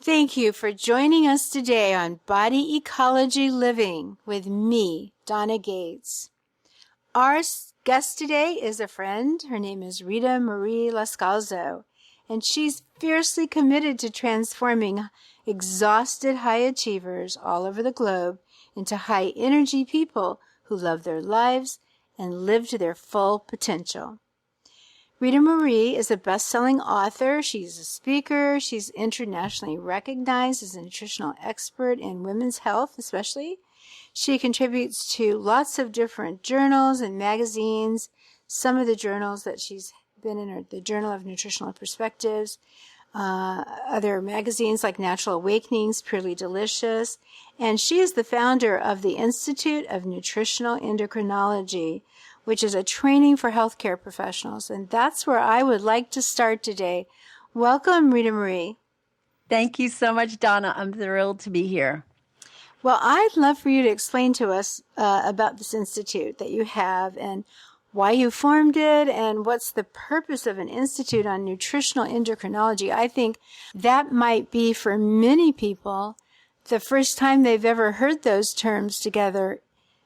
Thank you for joining us today on Body Ecology Living with me, Donna Gates. Our guest today is a friend. Her name is Ritamarie Loscalzo, and she's fiercely committed to transforming exhausted high achievers all over the globe into high-energy people who love their lives and live to their full potential. Ritamarie is a best-selling author. She's a speaker. She's internationally recognized as a nutritional expert in women's health, especially. She contributes to lots of different journals and magazines. Some of the journals that she's been in are the Journal of Nutritional Perspectives, other magazines like Natural Awakenings, Purely Delicious, and she is the founder of the Institute of Nutritional Endocrinology, which is a training for healthcare professionals. And that's where I would like to start today. Welcome, Ritamarie. Thank you so much, Donna. I'm thrilled to be here. Well, I'd love for you to explain to us about this institute that you have and why you formed it and what's the purpose of an institute on nutritional endocrinology. I think that might be for many people the first time they've ever heard those terms together,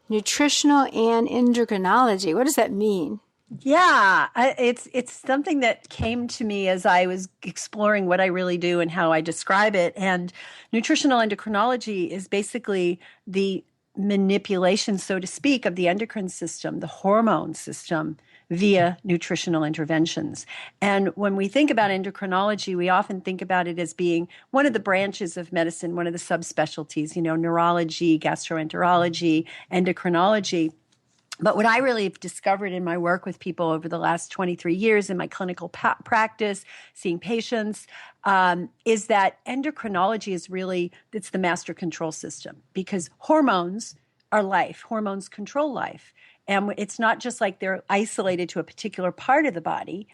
nutritional and endocrinology. What does that mean? Yeah, it's something that came to me as I was exploring what I really do and how I describe it. And nutritional endocrinology is basically the manipulation, so to speak, of the endocrine system, the hormone system, via nutritional interventions. And when we think about endocrinology, we often think about it as being one of the branches of medicine, one of the subspecialties, neurology, gastroenterology, endocrinology. But what I really have discovered in my work with people over the last 23 years in my clinical practice, seeing patients, is that endocrinology is really, it's the master control system, because hormones are life. Hormones control life. And it's not just like they're isolated to a particular part of the body.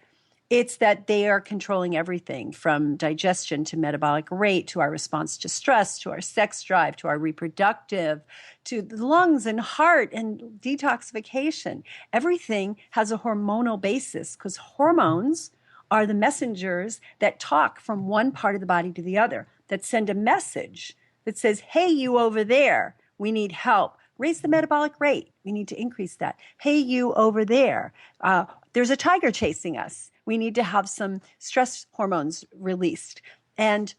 It's that they are controlling everything from digestion to metabolic rate, to our response to stress, to our sex drive, to our reproductive, to the lungs and heart and detoxification. Everything has a hormonal basis because hormones are the messengers that talk from one part of the body to the other, that send a message that says, hey, you over there, we need help. Raise the metabolic rate. We need to increase that. Hey, you over there, there's a tiger chasing us. We need to have some stress hormones released. And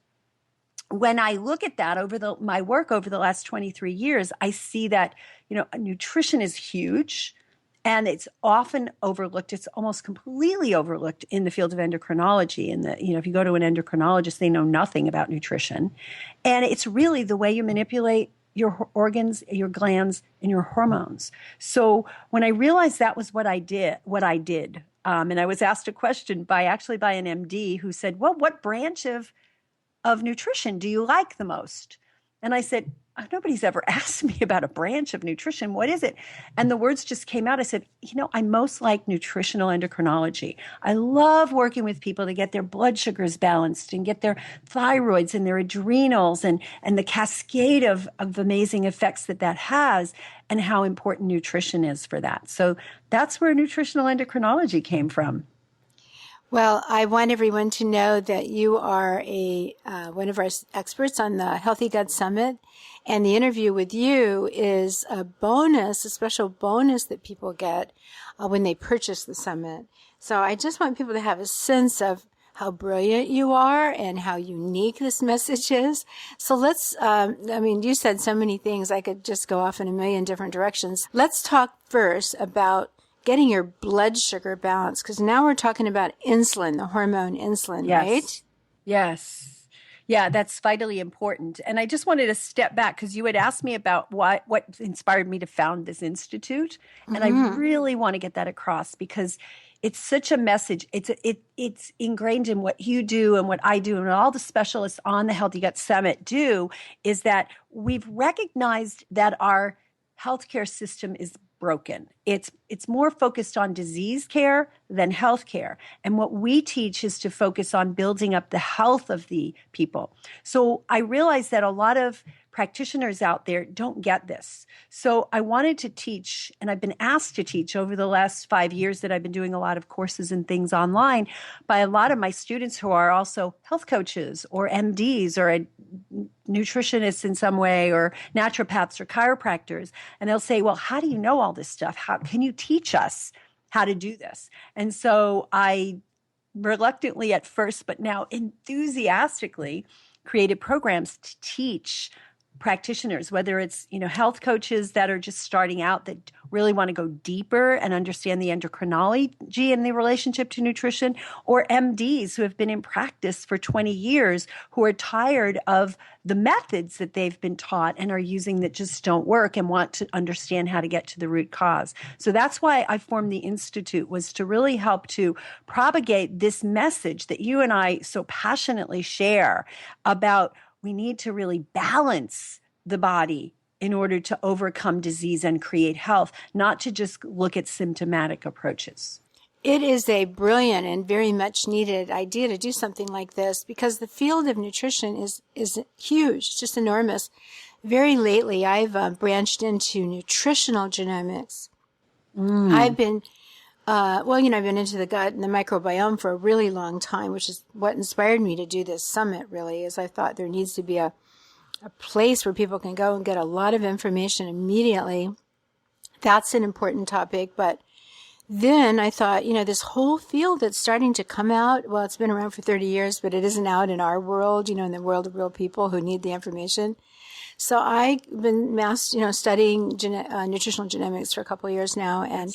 when I look at that my work over the last 23 years, I see that, nutrition is huge and it's often overlooked. It's almost completely overlooked in the field of endocrinology. And if you go to an endocrinologist, they know nothing about nutrition. And it's really the way you manipulate your organs, your glands, and your hormones. So when I realized that was what I did, and I was asked a question by an MD who said, well, what branch of nutrition do you like the most? And I said, nobody's ever asked me about a branch of nutrition. What is it? And the words just came out. I said, I most like nutritional endocrinology. I love working with people to get their blood sugars balanced and get their thyroids and their adrenals and the cascade of amazing effects that has and how important nutrition is for that. So that's where nutritional endocrinology came from. Well, I want everyone to know that you are one of our experts on the Healthy Gut Summit, and the interview with you is a special bonus that people get when they purchase the summit. So I just want people to have a sense of how brilliant you are and how unique this message is. So let's, you said so many things. I could just go off in a million different directions. Let's talk first about getting your blood sugar balanced, because now we're talking about insulin, the hormone insulin, yes. Right? Yes. Yeah, that's vitally important. And I just wanted to step back because you had asked me about what inspired me to found this institute. And I really want to get that across because it's such a message. It's ingrained in what you do and what I do and what all the specialists on the Healthy Gut Summit do, is that we've recognized that our healthcare system is broken. It's more focused on disease care than health care. And what we teach is to focus on building up the health of the people. So I realize that a lot of practitioners out there don't get this. So I wanted to teach, and I've been asked to teach over the last 5 years that I've been doing a lot of courses and things online by a lot of my students who are also health coaches or MDs or nutritionists in some way, or naturopaths or chiropractors, and they'll say, well, how do you know all this stuff? How can you teach us how to do this? And so I reluctantly at first, but now enthusiastically created programs to teach practitioners, whether it's, health coaches that are just starting out that really want to go deeper and understand the endocrinology and the relationship to nutrition, or MDs who have been in practice for 20 years who are tired of the methods that they've been taught and are using that just don't work and want to understand how to get to the root cause. So that's why I formed the Institute, was to really help to propagate this message that you and I so passionately share about we need to really balance the body in order to overcome disease and create health, not to just look at symptomatic approaches. It is a brilliant and very much needed idea to do something like this, because the field of nutrition is huge. It's just enormous. Very lately, I've branched into nutritional genomics. I've been I've been into the gut and the microbiome for a really long time, which is what inspired me to do this summit, really, is I thought there needs to be a place where people can go and get a lot of information immediately. That's an important topic. But then I thought, this whole field that's starting to come out, well, it's been around for 30 years, but it isn't out in our world, in the world of real people who need the information. So I've been studying nutritional genomics for a couple of years now, and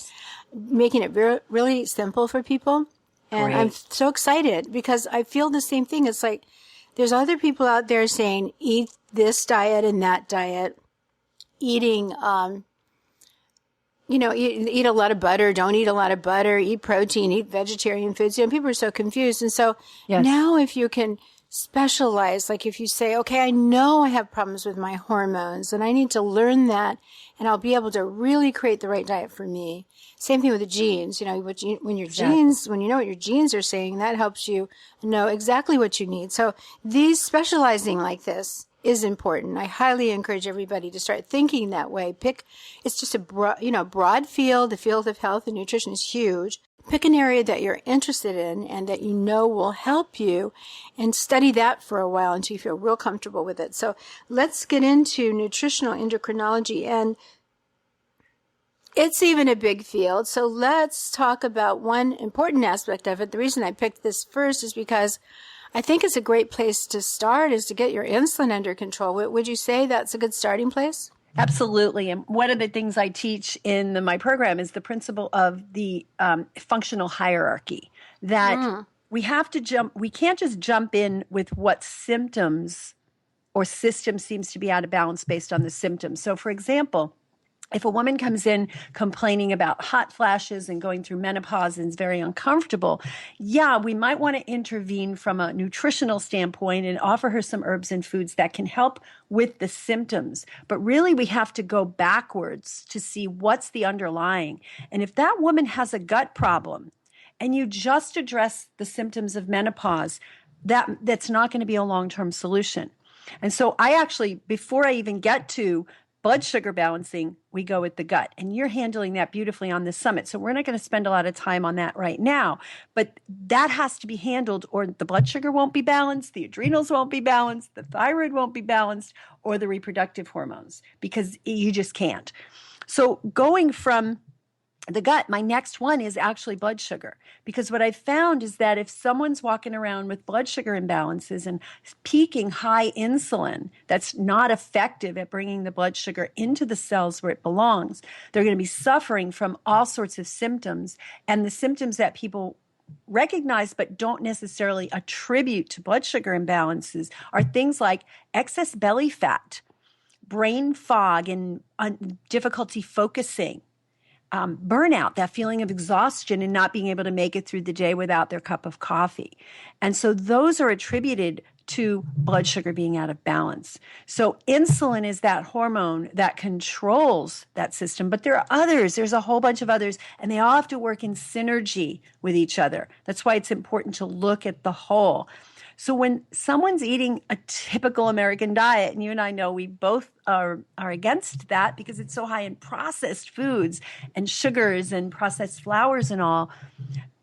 making it really simple for people. And I'm so excited because I feel the same thing. It's like there's other people out there saying, eat this diet and that diet, eating, eat a lot of butter, don't eat a lot of butter, eat protein, eat vegetarian foods. People are so confused. And so now if you can specialize, like if you say, okay, I know I have problems with my hormones and I need to learn that, and I'll be able to really create the right diet for me. Same thing with the genes. When you know what your genes are saying, that helps you know exactly what you need. So these specializing like this is important. I highly encourage everybody to start thinking that way. It's just a broad field. The field of health and nutrition is huge. Pick an area that you're interested in and that will help you, and study that for a while until you feel real comfortable with it. So let's get into nutritional endocrinology, and it's even a big field. So let's talk about one important aspect of it. The reason I picked this first is because I think it's a great place to start, is to get your insulin under control. Would you say that's a good starting place? Absolutely. And one of the things I teach in my program is the principle of the functional hierarchy, that we can't just jump in with what symptoms or system seems to be out of balance based on the symptoms. So for example, if a woman comes in complaining about hot flashes and going through menopause and is very uncomfortable, we might want to intervene from a nutritional standpoint and offer her some herbs and foods that can help with the symptoms. But really, we have to go backwards to see what's the underlying. And if that woman has a gut problem and you just address the symptoms of menopause, that's not going to be a long-term solution. And so I actually, before I even get to blood sugar balancing, we go with the gut. And you're handling that beautifully on this summit. So we're not going to spend a lot of time on that right now. But that has to be handled, or the blood sugar won't be balanced, the adrenals won't be balanced, the thyroid won't be balanced, or the reproductive hormones, because you just can't. So going from the gut, my next one is actually blood sugar, because what I found is that if someone's walking around with blood sugar imbalances and peaking high insulin, that's not effective at bringing the blood sugar into the cells where it belongs, they're going to be suffering from all sorts of symptoms. And the symptoms that people recognize but don't necessarily attribute to blood sugar imbalances are things like excess belly fat, brain fog and difficulty focusing, burnout, that feeling of exhaustion and not being able to make it through the day without their cup of coffee. And so those are attributed to blood sugar being out of balance. So insulin is that hormone that controls that system, but there are others. There's a whole bunch of others, and they all have to work in synergy with each other. That's why it's important to look at the whole. So when someone's eating a typical American diet, and you and I know we both are against that because it's so high in processed foods and sugars and processed flours and all,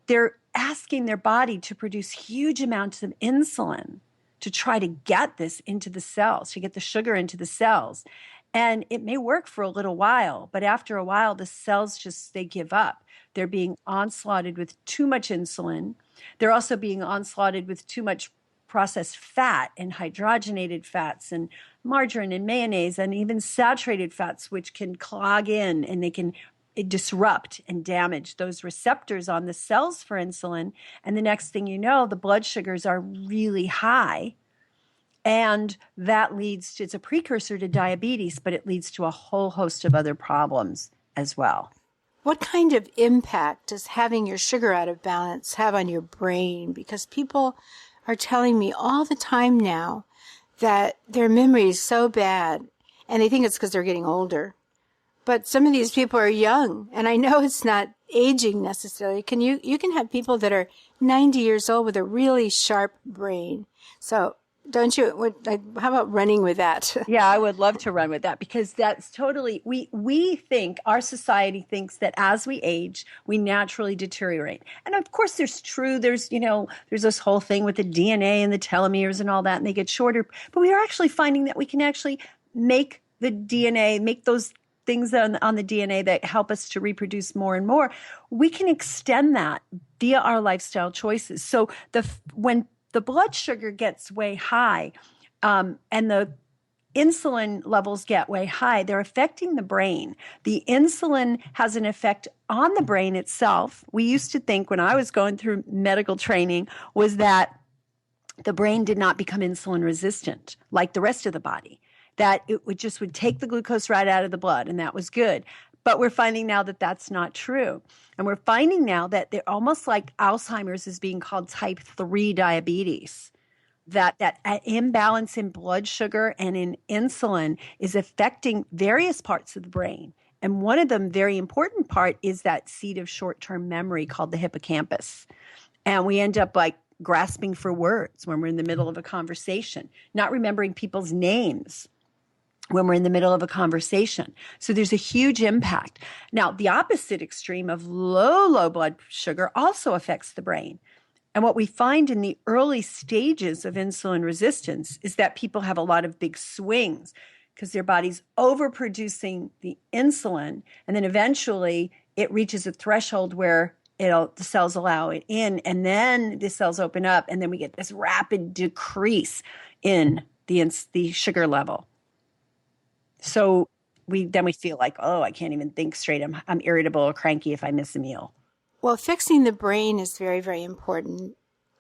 they're asking their body to produce huge amounts of insulin to try to get this into the cells, to get the sugar into the cells. And it may work for a little while, but after a while, the cells they give up. They're being onslaughted with too much insulin. They're also being onslaughted with too much processed fat and hydrogenated fats and margarine and mayonnaise and even saturated fats, which can clog in and they can disrupt and damage those receptors on the cells for insulin. And the next thing you know, the blood sugars are really high. And that leads to, it's a precursor to diabetes, but it leads to a whole host of other problems as well. What kind of impact does having your sugar out of balance have on your brain? Because people are telling me all the time now that their memory is so bad, and they think it's because they're getting older. But some of these people are young, and I know it's not aging necessarily. You can have people that are 90 years old with a really sharp brain. So don't you, how about running with that? Yeah, I would love to run with that, because that's totally, we think, our society thinks that as we age, we naturally deteriorate. And of course there's this whole thing with the DNA and the telomeres and all that, and they get shorter. But we are actually finding that we can actually make the DNA, make those things on the DNA that help us to reproduce more and more. We can extend that via our lifestyle choices. So when the blood sugar gets way high, and the insulin levels get way high, they're affecting the brain. The insulin has an effect on the brain itself. We used to think, when I was going through medical training, was that the brain did not become insulin resistant like the rest of the body, that it would take the glucose right out of the blood, and that was good. But we're finding now that that's not true. And we're finding now that they're almost like Alzheimer's is being called type 3 diabetes, that imbalance in blood sugar and in insulin is affecting various parts of the brain. And one of them, very important part, is that seat of short-term memory called the hippocampus. And we end up like grasping for words when we're in the middle of a conversation, not remembering people's names when we're in the middle of a conversation. So there's a huge impact. Now, the opposite extreme of low blood sugar also affects the brain. And what we find in the early stages of insulin resistance is that people have a lot of big swings because their body's overproducing the insulin. And then eventually it reaches a threshold where the cells allow it in, and then the cells open up, and then we get this rapid decrease in the sugar level. So we feel like, oh, I can't even think straight. I'm irritable or cranky if I miss a meal. Well, fixing the brain is very, very important.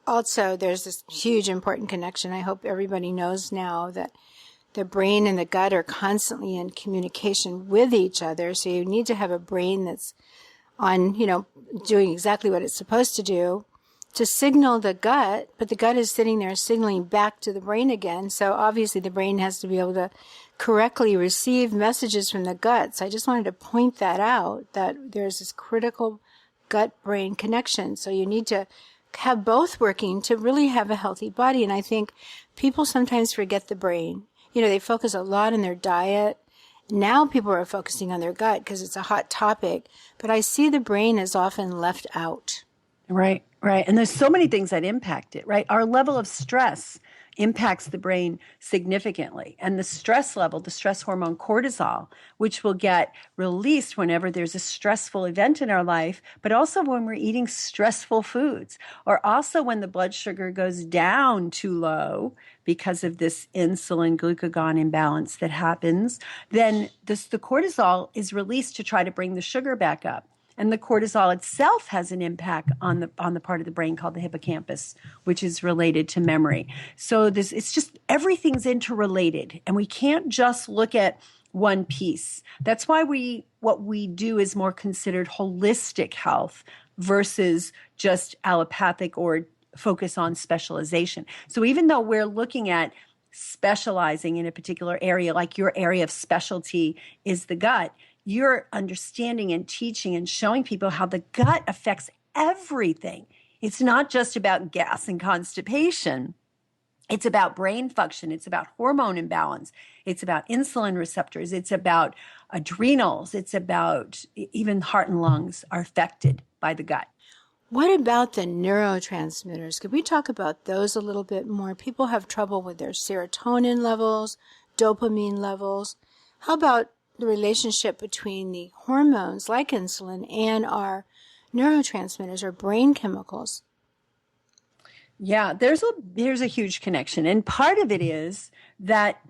Also, there's this huge important connection. I hope everybody knows now that the brain and the gut are constantly in communication with each other. So you need to have a brain that's on, doing exactly what it's supposed to do to signal the gut, but the gut is sitting there signaling back to the brain again. So obviously the brain has to be able to correctly receive messages from the gut. So I just wanted to point that out, that there's this critical gut-brain connection. So you need to have both working to really have a healthy body. And I think people sometimes forget the brain. They focus a lot on their diet. Now people are focusing on their gut because it's a hot topic, but I see the brain is often left out. Right. And there's so many things that impact it, right? Our level of stress impacts the brain significantly. And the stress level, the stress hormone cortisol, which will get released whenever there's a stressful event in our life, but also when we're eating stressful foods, or also when the blood sugar goes down too low because of this insulin glucagon imbalance that happens, then the cortisol is released to try to bring the sugar back up. And the cortisol itself has an impact on the part of the brain called the hippocampus, which is related to memory. So it's just everything's interrelated, and we can't just look at one piece. That's why what we do is more considered holistic health versus just allopathic or focus on specialization. So even though we're looking at specializing in a particular area, like your area of specialty is the gut, you're understanding and teaching and showing people how the gut affects everything. It's not just about gas and constipation. It's about brain function. It's about hormone imbalance. It's about insulin receptors. It's about adrenals. It's about even heart and lungs are affected by the gut. What about the neurotransmitters? Could we talk about those a little bit more? People have trouble with their serotonin levels, dopamine levels. How about the relationship between the hormones like insulin and our neurotransmitters or brain chemicals? Yeah, there's a huge connection. And part of it is that,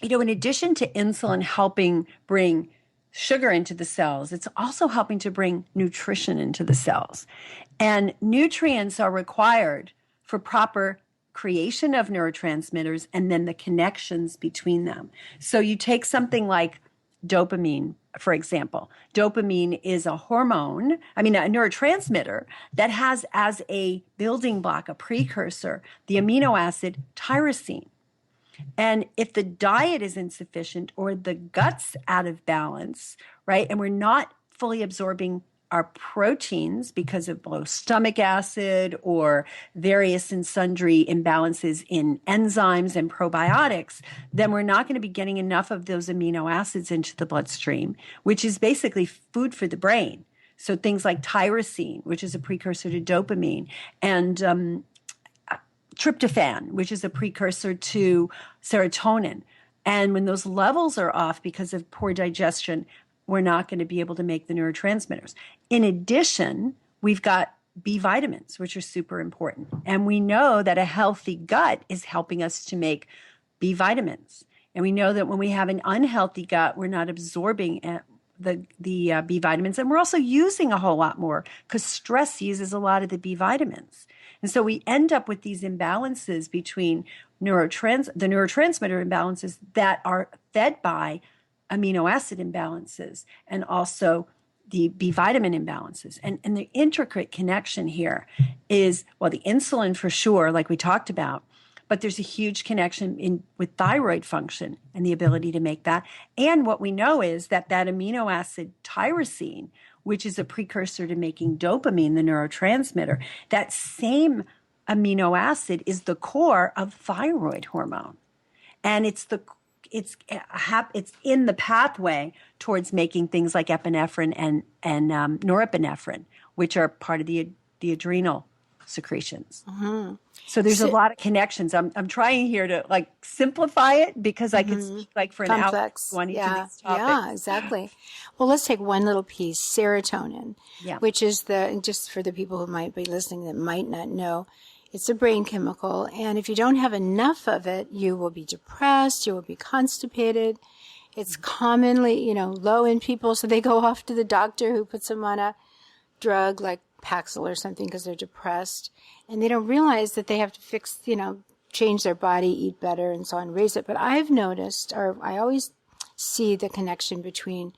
in addition to insulin helping bring sugar into the cells, it's also helping to bring nutrition into the cells. And nutrients are required for proper creation of neurotransmitters and then the connections between them. So you take something like dopamine, for example. Dopamine is a neurotransmitter that has as a building block, a precursor, the amino acid tyrosine. And if the diet is insufficient or the gut's out of balance, right, and we're not fully absorbing our proteins because of low stomach acid or various and sundry imbalances in enzymes and probiotics, then we're not going to be getting enough of those amino acids into the bloodstream, which is basically food for the brain. So things like tyrosine, which is a precursor to dopamine, and tryptophan, which is a precursor to serotonin. And when those levels are off because of poor digestion, we're not going to be able to make the neurotransmitters. In addition, we've got B vitamins, which are super important. And we know that a healthy gut is helping us to make B vitamins. And we know that when we have an unhealthy gut, we're not absorbing the B vitamins. And we're also using a whole lot more because stress uses a lot of the B vitamins. And so we end up with these imbalances between the neurotransmitter imbalances that are fed by amino acid imbalances and also the B vitamin imbalances. And the intricate connection here is, well, the insulin for sure, like we talked about, but there's a huge connection with thyroid function and the ability to make that. And what we know is that amino acid tyrosine, which is a precursor to making dopamine, the neurotransmitter, that same amino acid is the core of thyroid hormone. And it's in the pathway towards making things like epinephrine and norepinephrine, which are part of the adrenal secretions. Mm-hmm. So there's a lot of connections. I'm trying here to simplify it because I could speak for an hour on each of these topics. Yeah, exactly. Well, let's take one little piece, serotonin, which is just for the people who might be listening that might not know, it's a brain chemical. And if you don't have enough of it, you will be depressed, you will be constipated. It's commonly, low in people, so they go off to the doctor who puts them on a drug like Paxil or something because they're depressed, and they don't realize that they have to fix, change their body, eat better, and so on, raise it. But I've noticed, or I always see the connection between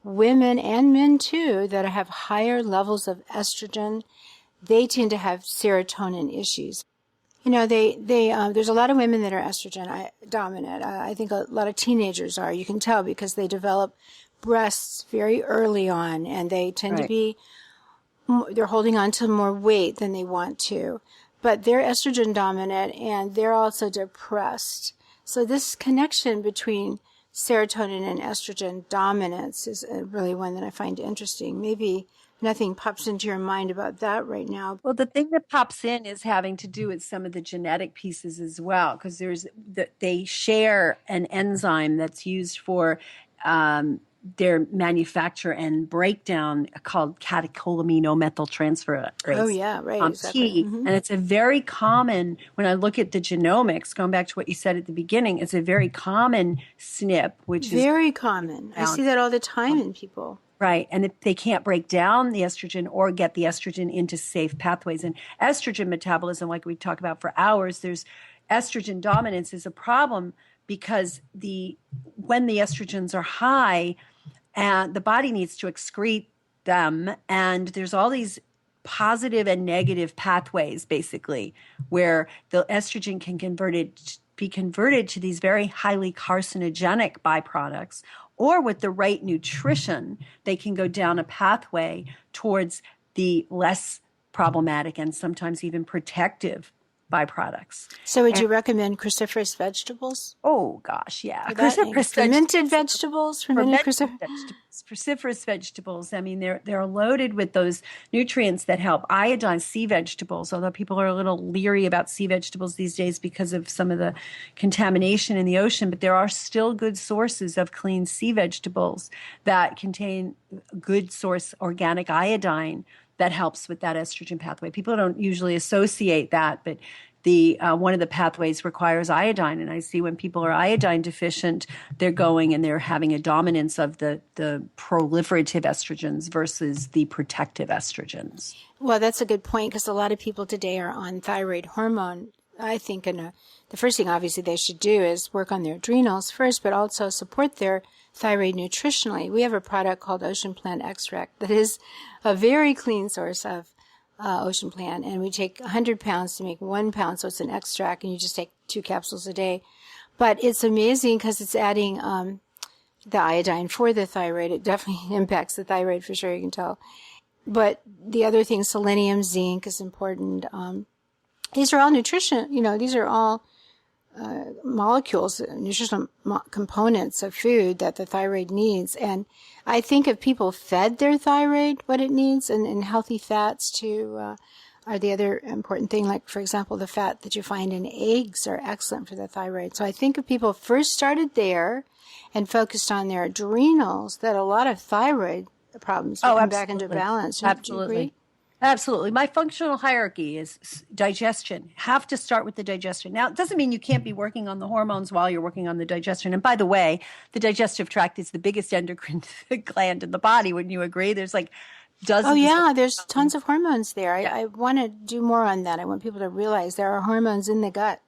women and men too that have higher levels of estrogen. They tend to have serotonin issues. There's a lot of women that are estrogen dominant. I think a lot of teenagers are. You can tell because they develop breasts very early on, and they tend to be. They're holding on to more weight than they want to, but they're estrogen dominant and they're also depressed. So this connection between serotonin and estrogen dominance is really one that I find interesting. Maybe nothing pops into your mind about that right now. Well, the thing that pops in is having to do with some of the genetic pieces as well, because they share an enzyme that's used for their manufacture and breakdown called catecholaminomethyltransferase. Oh, yeah, right. Exactly. Mm-hmm. And it's a very common, when I look at the genomics, going back to what you said at the beginning, it's a very common SNP, which is very common. I see that all the time in people. Right. And if they can't break down the estrogen or get the estrogen into safe pathways. And estrogen metabolism, like we talk about for hours, there's estrogen dominance is a problem because when the estrogens are high, the body needs to excrete them. And there's all these positive and negative pathways, basically, where the estrogen can be converted to these very highly carcinogenic byproducts, or with the right nutrition, they can go down a pathway towards the less problematic and sometimes even protective byproducts. So would you recommend cruciferous vegetables? Oh gosh, yeah. For that? And fermented vegetables, fermented vegetables, cruciferous vegetables. I mean, they're loaded with those nutrients that help. Iodine, sea vegetables, although people are a little leery about sea vegetables these days because of some of the contamination in the ocean, but there are still good sources of clean sea vegetables that contain good source organic iodine that helps with that estrogen pathway. People don't usually associate that, but the one of the pathways requires iodine, and I see when people are iodine deficient, they're going and they're having a dominance of the proliferative estrogens versus the protective estrogens. Well, that's a good point, because a lot of people today are on thyroid hormone. I think the first thing obviously they should do is work on their adrenals first, but also support their thyroid nutritionally. We have a product called Ocean Plant Extract that is a very clean source of Ocean Plant, and we take 100 pounds to make 1 pound, so it's an extract, and you just take 2 capsules a day. But it's amazing because it's adding the iodine for the thyroid. It definitely impacts the thyroid for sure, you can tell. But the other thing, selenium, zinc is important. These are all nutrition, these are all molecules, nutritional components of food that the thyroid needs. And I think if people fed their thyroid what it needs, and healthy fats too are the other important thing. Like, for example, the fat that you find in eggs are excellent for the thyroid. So I think if people first started there and focused on their adrenals, that a lot of thyroid problems would come back into balance. Absolutely. Do you agree? Absolutely. My functional hierarchy is digestion. Have to start with the digestion. Now, it doesn't mean you can't be working on the hormones while you're working on the digestion. And by the way, the digestive tract is the biggest endocrine gland in the body. Wouldn't you agree? There's like dozens. Oh, yeah. There's tons of hormones there. I want to do more on that. I want people to realize there are hormones in the gut.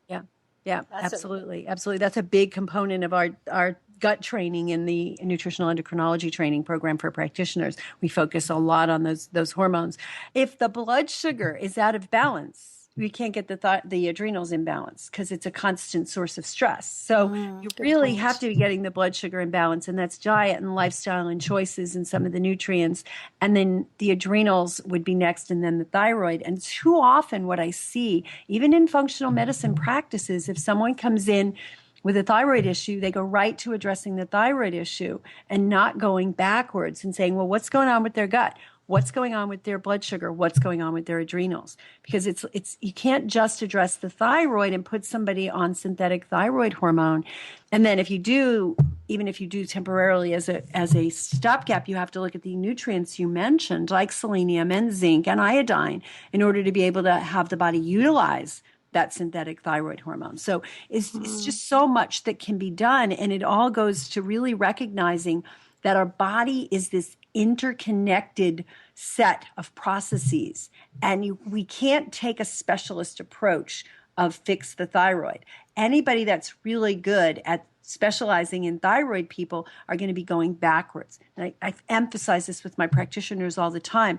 Yeah, absolutely. Absolutely. That's a big component of our gut training in the nutritional endocrinology training program for practitioners. We focus a lot on those hormones. If the blood sugar is out of balance, we can't get the adrenals in balance because it's a constant source of stress. So you really have to be getting the blood sugar in balance, and that's diet and lifestyle and choices and some of the nutrients. And then the adrenals would be next, and then the thyroid. And too often what I see, even in functional medicine practices, if someone comes in with a thyroid issue, they go right to addressing the thyroid issue and not going backwards and saying, well, what's going on with their gut? What's going on with their blood sugar? What's going on with their adrenals? Because it's you can't just address the thyroid and put somebody on synthetic thyroid hormone. And then even if you do temporarily as a stopgap, you have to look at the nutrients you mentioned, like selenium and zinc and iodine, in order to be able to have the body utilize that synthetic thyroid hormone. So it's just so much that can be done. And it all goes to really recognizing that our body is this interconnected set of processes. And we can't take a specialist approach of fix the thyroid. Anybody that's really good at specializing in thyroid people are going to be going backwards. And I emphasize this with my practitioners all the time.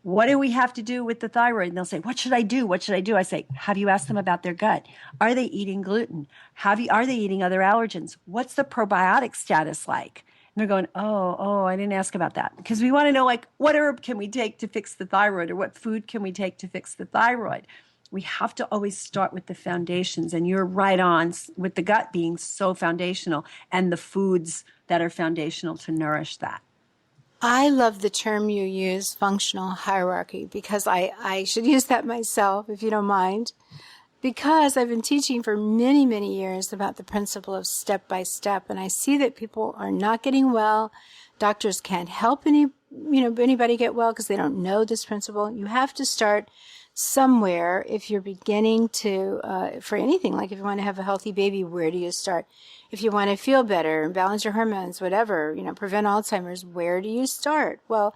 What do we have to do with the thyroid? And they'll say, what should I do? What should I do? I say, have you asked them about their gut? Are they eating gluten? Are they eating other allergens? What's the probiotic status like? And they're going, oh, I didn't ask about that. Because we want to know, like, what herb can we take to fix the thyroid, or what food can we take to fix the thyroid? We have to always start with the foundations. And you're right on with the gut being so foundational, and the foods that are foundational to nourish that. I love the term you use, functional hierarchy, because I should use that myself, if you don't mind, because I've been teaching for many, many years about the principle of step by step, and I see that people are not getting well. Doctors can't help anybody get well because they don't know this principle. You have to start somewhere if you're beginning to, for anything, like if you want to have a healthy baby, where do you start? If you want to feel better and balance your hormones, whatever, prevent Alzheimer's, where do you start? Well,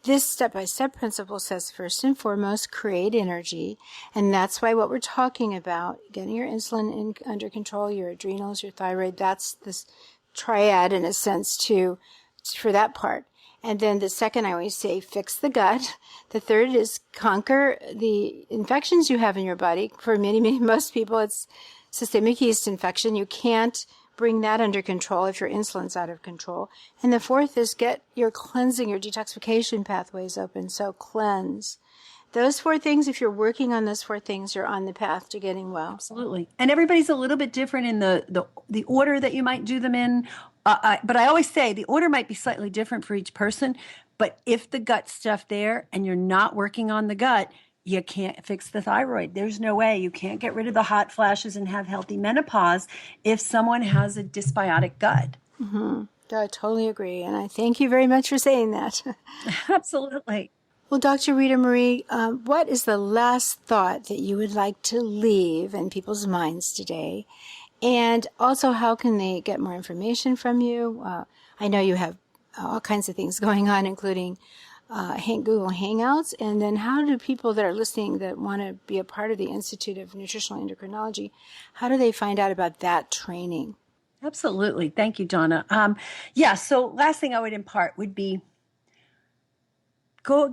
this step-by-step principle says, first and foremost, create energy. And that's why what we're talking about, getting your insulin under control, your adrenals, your thyroid, that's this triad in a sense for that part. And then the second, I always say, fix the gut. The third is conquer the infections you have in your body. For most people, it's systemic yeast infection. You can't bring that under control if your insulin's out of control. And the fourth is get your cleansing, your detoxification pathways open. So cleanse. those 4 things, if you're working on those 4 things, you're on the path to getting well. Absolutely. And everybody's a little bit different in the order that you might do them in. But I always say the order might be slightly different for each person. But if the gut stuff there and you're not working on the gut, you can't fix the thyroid. There's no way. You can't get rid of the hot flashes and have healthy menopause if someone has a dysbiotic gut. Mm-hmm. I totally agree. And I thank you very much for saying that. Absolutely. Well, Dr. Ritamarie, what is the last thought that you would like to leave in people's minds today? And also, how can they get more information from you? I know you have all kinds of things going on, including Google Hangouts. And then how do people that are listening that want to be a part of the Institute of Nutritional Endocrinology, how do they find out about that training? Absolutely. Thank you, Donna. So last thing I would impart would be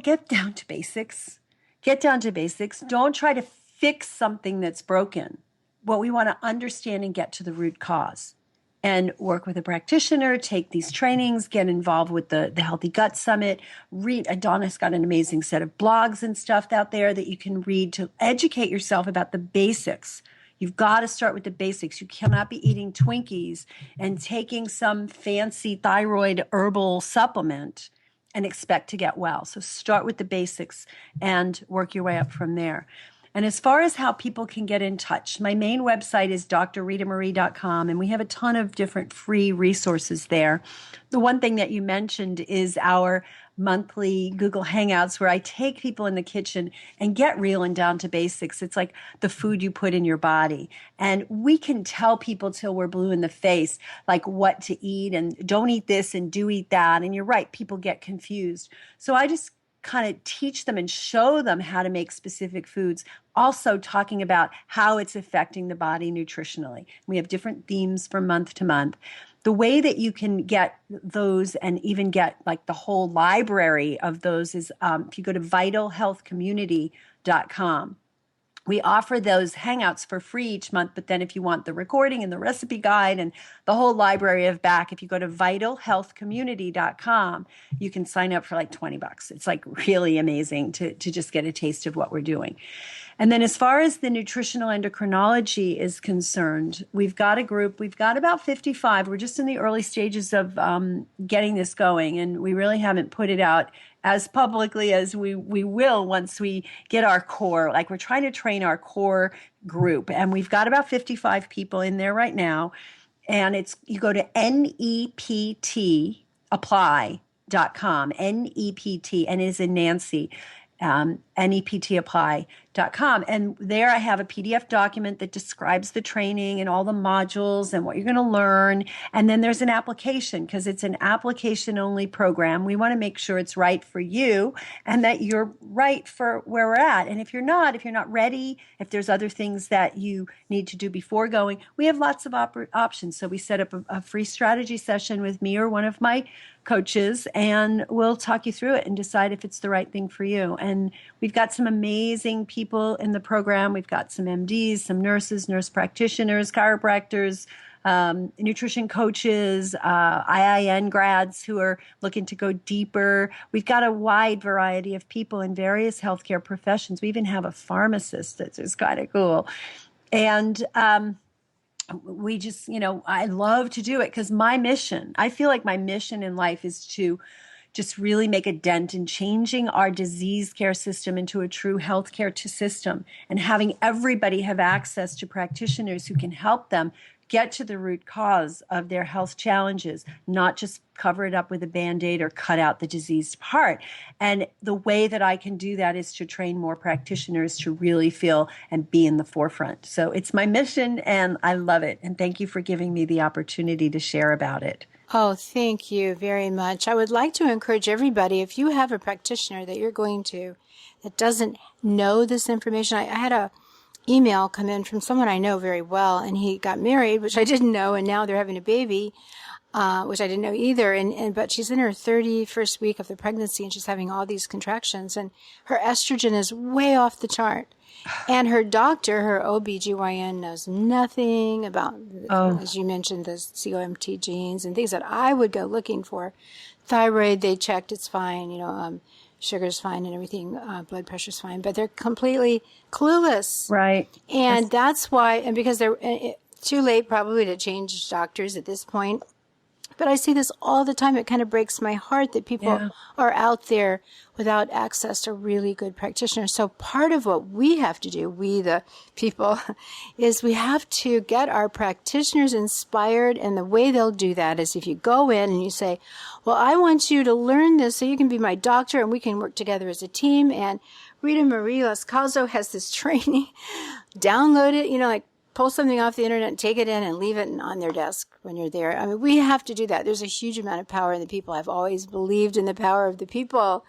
get down to basics. Get down to basics. Don't try to fix something that's broken. What we want to understand and get to the root cause and work with a practitioner, take these trainings, get involved with the Healthy Gut Summit, read. Donna's got an amazing set of blogs and stuff out there that you can read to educate yourself about the basics. You've got to start with the basics. You cannot be eating Twinkies and taking some fancy thyroid herbal supplement and expect to get well. So start with the basics and work your way up from there. And as far as how people can get in touch, my main website is drritamarie.com, and we have a ton of different free resources there. The one thing that you mentioned is our monthly Google Hangouts, where I take people in the kitchen and get real and down to basics. It's like the food you put in your body. And we can tell people till we're blue in the face, like what to eat and don't eat this and do eat that. And you're right, people get confused. So I just kind of teach them and show them how to make specific foods, also talking about how it's affecting the body nutritionally. We have different themes from month to month. The way that you can get those and even get like the whole library of those is if you go to vitalhealthcommunity.com. We offer those hangouts for free each month, but then if you want the recording and the recipe guide and the whole library of back, if you go to vitalhealthcommunity.com, you can sign up for like $20. It's like really amazing to just get a taste of what we're doing. And then as far as the nutritional endocrinology is concerned, we've got a group, we've got about 55. We're just in the early stages of getting this going, and we really haven't put it out as publicly as we will once we get our core. Like we're trying to train our core group, and we've got about 55 people in there right now. And you go to neptapply.com, NEPT, and it is in Nancy. neptapply.com. And there I have a PDF document that describes the training and all the modules and what you're going to learn. And then there's an application, because it's an application-only program. We want to make sure it's right for you and that you're right for where we're at. And if you're not ready, if there's other things that you need to do before going, we have lots of options. So we set up a free strategy session with me or one of my coaches, and we'll talk you through it and decide if it's the right thing for you. And we've got some amazing people in the program. We've got some MDs, some nurses, nurse practitioners, chiropractors, nutrition coaches, IIN grads who are looking to go deeper. We've got a wide variety of people in various healthcare professions. We even have a pharmacist. That's kind of cool. And we just, I love to do it because I feel like my mission in life is to just really make a dent in changing our disease care system into a true healthcare system, and having everybody have access to practitioners who can help them get to the root cause of their health challenges, not just cover it up with a Band-Aid or cut out the diseased part. And the way that I can do that is to train more practitioners to really feel and be in the forefront. So it's my mission, and I love it. And thank you for giving me the opportunity to share about it. Oh, thank you very much. I would like to encourage everybody, if you have a practitioner that you're going to that doesn't know this information. I had a email come in from someone I know very well, and he got married, which I didn't know, and now they're having a baby, which I didn't know either. But she's in her 31st week of the pregnancy, and she's having all these contractions, and her estrogen is way off the chart. And her doctor, her OBGYN, knows nothing about, as you mentioned, the COMT genes and things that I would go looking for. Thyroid, they checked, it's fine. sugar's fine and everything, blood pressure's fine, but they're completely clueless. Right. And that's why, and because they're too late probably to change doctors at this point. But I see this all the time. It kind of breaks my heart that people are out there without access to really good practitioners. So part of what we have to do, we the people, is we have to get our practitioners inspired. And the way they'll do that is if you go in and you say, well, I want you to learn this so you can be my doctor and we can work together as a team. And Ritamarie Loscalzo has this training. Download it, like pull something off the internet and take it in and leave it on their desk when you're there. I mean, we have to do that. There's a huge amount of power in the people. I've always believed in the power of the people.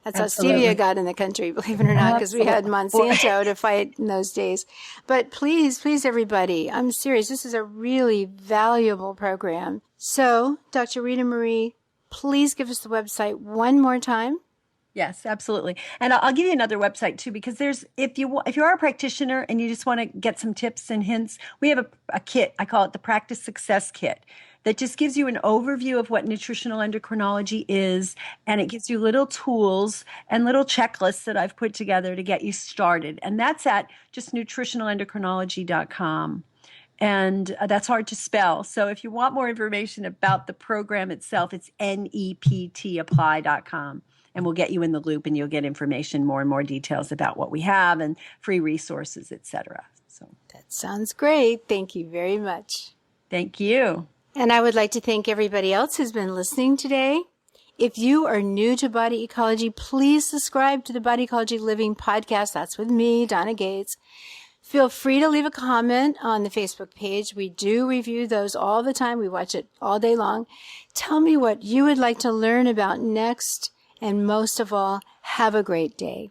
That's Absolutely. how stevia got in the country, believe it or not, because we had Monsanto to fight in those days. But please, everybody, I'm serious. This is a really valuable program. So, Dr. Ritamarie, please give us the website one more time. Yes, absolutely. And I'll give you another website too, because if you are a practitioner and you just want to get some tips and hints, we have a kit. I call it the Practice Success Kit, that just gives you an overview of what nutritional endocrinology is, and it gives you little tools and little checklists that I've put together to get you started. And that's at just nutritionalendocrinology.com. And that's hard to spell. So if you want more information about the program itself, it's neptapply.com. And we'll get you in the loop and you'll get information, more and more details about what we have and free resources, etc. So that sounds great. Thank you very much. Thank you. And I would like to thank everybody else who's been listening today. If you are new to Body Ecology, please subscribe to the Body Ecology Living podcast. That's with me, Donna Gates. Feel free to leave a comment on the Facebook page. We do review those all the time. We watch it all day long. Tell me what you would like to learn about next. And most of all, have a great day.